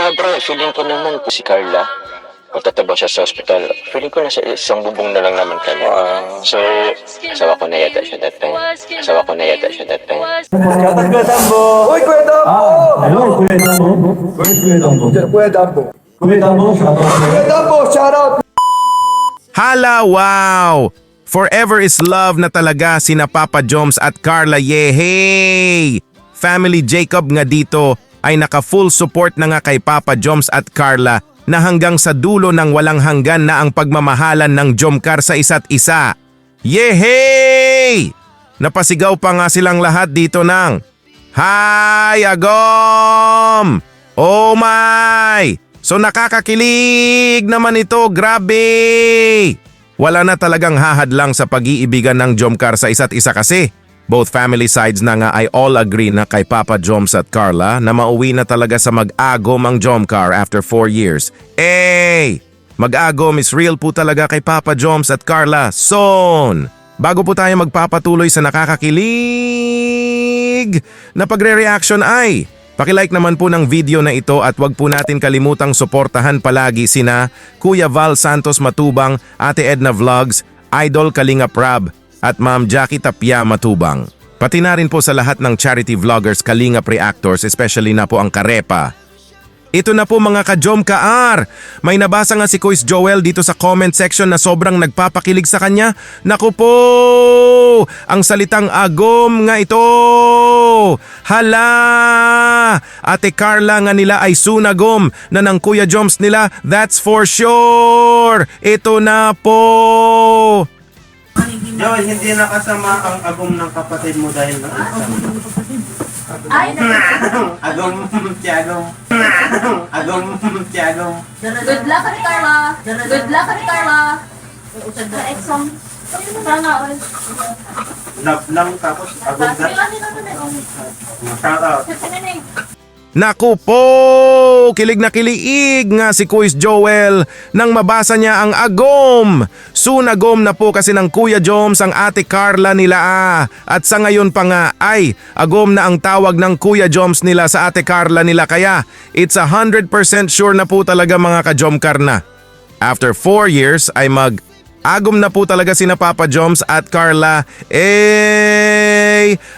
Bro, feeling ko naman si Carla, magtataba siya sa ospital. Feeling ko nasa isang bubong na lang naman kami. So, asawa ko na yata siya that time. Shoutout Kuya Dambo! Uy, Kuya Dambo! Hello, Kuya Dambo. Where's Kuya Dambo? Kuya Dambo! Kuya Dambo, shoutout. Kuya Dambo, shoutout! Hala, wow! Forever is love na talaga sina Papa Joms at Carla, yehey! Family Jacob nga dito ay naka-full support na nga kay Papa Joms at Carla na hanggang sa dulo ng walang hanggan na ang pagmamahalan ng Jomcar sa isa't isa. Yehey! Napasigaw pa nga silang lahat dito ng Hi, Agom! Oh my! So nakakakilig naman ito, grabe! Wala na talagang hahadlang sa pag-iibigan ng Jomcar sa isa't isa kasi. Both family sides na nga ay all agree na kay Papa Joms at Carla na mauwi na talaga sa mag-agom ang Jomcar after 4 years. Mag-agom is real po talaga kay Papa Joms at Carla. Son! Bago po tayo magpapatuloy sa nakakakilig na pagre-reaction ay paki-like naman po ng video na ito at wag po natin kalimutang suportahan palagi sina Kuya Val Santos Matubang, Ate Edna Vlogs, Idol Kalinga Prab at Ma'am Jackie Tapia Matubang. Pati na rin po sa lahat ng charity vloggers Kalinga Pre-Actors, especially na po ang Karepa. Ito na po mga ka-Jomcar! May nabasa nga si Kuis Joel dito sa comment section na sobrang nagpapakilig sa kanya. Naku po! Ang salitang agom nga ito! Hala! Ate Carla nga nila ay sunagom na ng Kuya Joms nila, that's for sure! Ito na po! Joel, hindi nakasama ang agom ng kapatid mo dahil nakasama. Ay, Agom, Tiagom. Agom, Tiagom. good luck kay Carla. Good luck kay Carla. Sa exam. Sana ulit. Love lang tapos agom na. Shout out. Naku po! Kilig na kilig nga si Kuis Joel nang mabasa niya ang agom. Sunagom na po kasi ng Kuya Joms ang Ate Carla nila At sa ngayon pa nga ay agom na ang tawag ng Kuya Joms nila sa Ate Carla nila kaya it's 100% sure na po talaga mga ka-Jomcar na. After 4 years ay mag-agom na po talaga sina Papa Joms at Carla.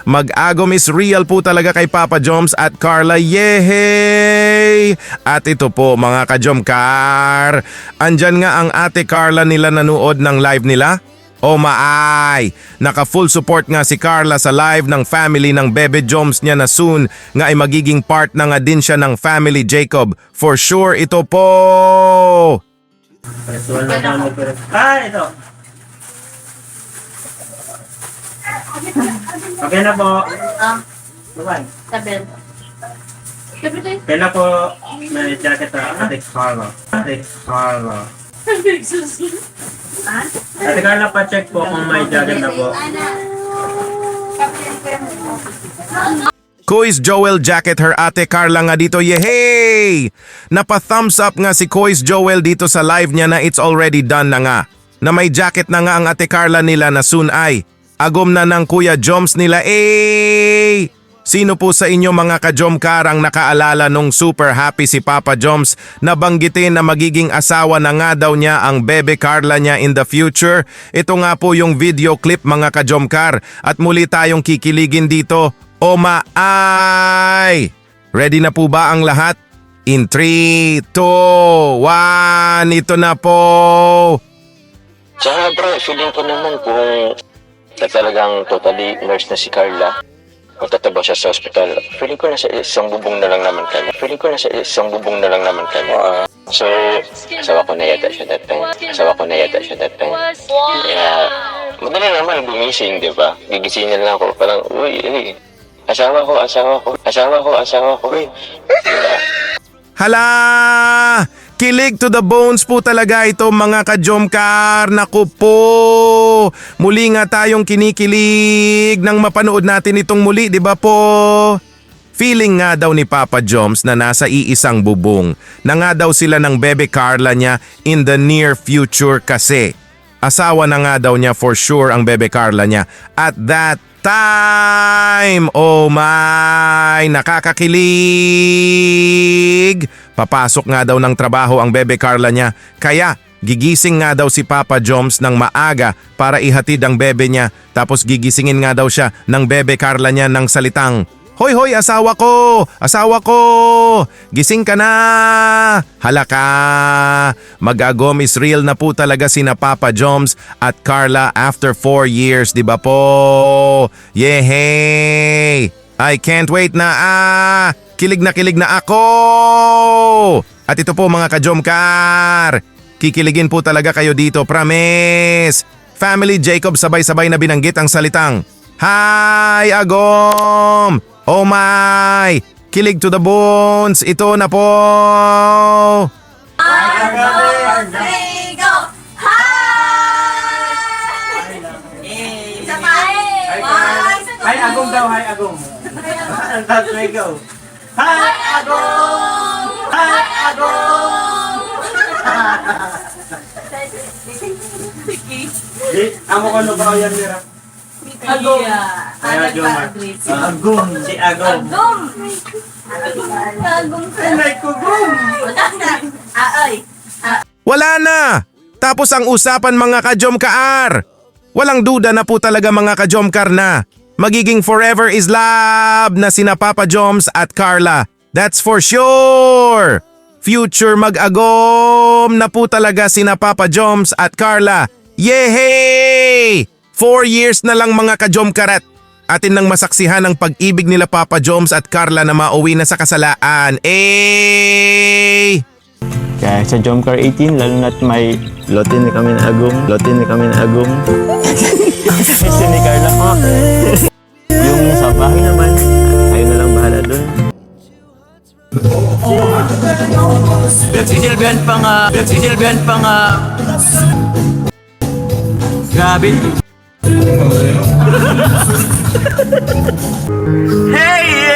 Mag-agom is real po talaga kay Papa Joms at Carla. Yehey! At ito po mga ka-Jomcar, andyan nga ang Ate Carla nila nanood ng live nila. O maay! Naka-full support nga si Carla sa live ng family ng Bebe Joms niya na soon nga ay magiging part na nga din siya ng family Jacob. For sure ito po! Ito. Okay na po. Bye-bye. Sabi. Okay na po. May jacket na Ate Carla. Ate Carla. Ate Carla, pa-check po kung may jacket na po. Kuis Joel jacket her Ate Carla nga dito, yehey! Napa-thumbs up nga si Kuis Joel dito sa live niya na it's already done na nga. Na may jacket na nga ang Ate Carla nila na soon ay agom na ng Kuya Joms nila, Sino po sa inyo mga ka-Jomcar ang nakaalala nung super happy si Papa Joms na banggitin na magiging asawa na nga daw niya ang Bebe Carla niya in the future? Ito nga po yung video clip mga ka-Jomcar at muli tayong kikiligin dito. O maay! Ready na po ba ang lahat? In 3, 2, 1, ito na po! Tsaka bro, feeling ko naman kung talagang totally nurse na si Carla, magtataba siya sa ospital. Feeling ko nasa isang bubong na lang naman kami. So, asawa ko na yata siya that time. Kaya, madali naman gumising, di ba? Gigisingin lang ako, parang, uy, asawa ko. Hala! Kilig to the bones po talaga ito mga ka-Jomcar. Naku po! Muli nga tayong kinikilig nang mapanood natin itong muli, di ba po? Feeling nga daw ni Papa Joms na nasa iisang bubong na nga daw sila ng Bebe Carla niya in the near future kasi. asawa na nga daw niya for sure ang bebe Carla niya. At that time, oh my, nakakakilig! Papasok nga daw ng trabaho ang bebe Carla niya, kaya gigising nga daw si Papa Joms ng maaga para ihatid ang bebe niya, tapos gigisingin nga daw siya ng bebe Carla niya ng salitang, "Hoy hoy, asawa ko! Asawa ko! Gising ka na!" Halaka! Mag-agom is real na po talaga sina Papa Joms at Carla after 4 years, di ba po? Yehey! I can't wait na Kilig na ako! At ito po mga ka-Jomcar, kikiligin po talaga kayo dito, promise! Family Jacob sabay-sabay na binanggit ang salitang, "Hi, Agom! Oh my! Kilig to the bones! Ito na po!" Say go! Hi! Isa pa eh! Hi, Agong daw, hi, Agong. That's way go. Hi, Agong! Hi, Agong! Amo ko no ba yan, Mira? Agong. Ay, Agong. Agong. Si Agong. Agong. Agong. Ay, Kugong! Ay. Wala na! Tapos ang usapan mga ka-Jomcar! Walang duda na po talaga mga ka-Jomcar na magiging forever is love na sina Papa Joms at Carla. That's for sure! Future mag-agom na po talaga sina Papa Joms at Carla. Yehey! 4 years na lang mga ka-Jomcarat. Atin nang masaksihan ang pag-ibig nila Papa Joms at Carla na mauwi na sa kasalaan. Eh! Kaya sa Jomcar 18, lalo na't may lotin ni kami na agong. Gusto ni Carla po. Yung sa bahay naman, kayo na lang bahala dun. Pinagsisilbihan pa nga. Grabe. Hey!